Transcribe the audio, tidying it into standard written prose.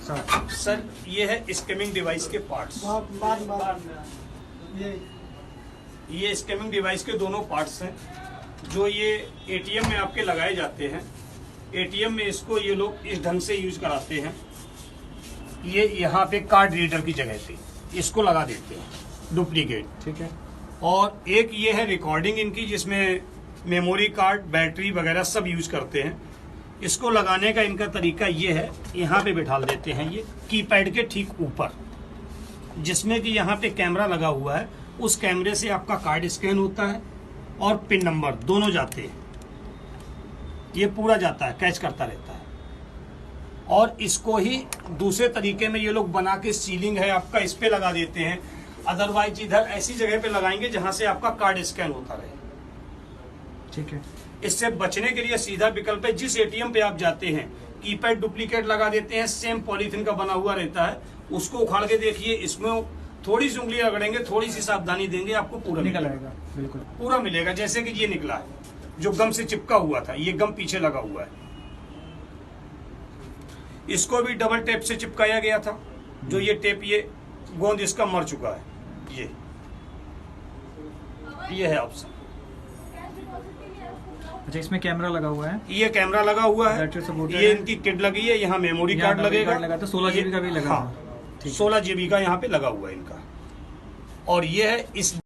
Sir ये है scamming device के पार्ट्स। ये स्कैमिंग डिवाइस के दोनों पार्ट्स हैं जो ये एटीएम में आपके लगाए जाते हैं। एटीएम में इसको ये लोग इस ढंग से यूज कराते हैं। ये यहाँ पे कार्ड रीडर की जगह पे इसको लगा देते हैं डुप्लीकेट, ठीक है। और एक ये है रिकॉर्डिंग इनकी, जिसमें मेमोरी कार्ड, बैटरी वगैरह सब यूज करते हैं। इसको लगाने का इनका तरीका ये है, यहाँ पे बिठा देते हैं ये कीपैड के ठीक ऊपर, जिसमें कि यहाँ पे कैमरा लगा हुआ है। उस कैमरे से आपका कार्ड स्कैन होता है और पिन नंबर दोनों जाते हैं। ये पूरा जाता है, कैच करता रहता है। और इसको ही दूसरे तरीके में ये लोग बना के सीलिंग है आपका, इस पे लगा देते हैं। अदरवाइज इधर ऐसी जगह पे लगाएंगे जहां से आपका कार्ड स्कैन होता रहे, ठीक है। इससे बचने के लिए सीधा विकल्प है, जिस एटीएम पे आप जाते हैं कीपैड डुप्लीकेट लगा देते हैं, सेम पॉलीथिन का बना हुआ रहता है। उसको उखाड़ के देखिए, इसमें थोड़ी सी उंगली रगड़ेंगे, थोड़ी सी सावधानी देंगे, आपको पूरा निकल आएगा, बिल्कुल पूरा मिलेगा। जैसे कि ये निकला है, जो गम से चिपका हुआ था, ये गम पीछे लगा हुआ है। इसको भी डबल टेप से चिपकाया गया था, जो ये टेप, ये गोंद इसका मर चुका है। ये है ऑप्शन। अच्छा, इसमें कैमरा लगा हुआ है। ये कैमरा लगा हुआ है, ये इनकी किट लगी है, यहाँ मेमोरी कार्ड लगेगा। 16 GB का भी लगा। हाँ, 16 GB का यहाँ पे लगा हुआ है इनका। और ये है इस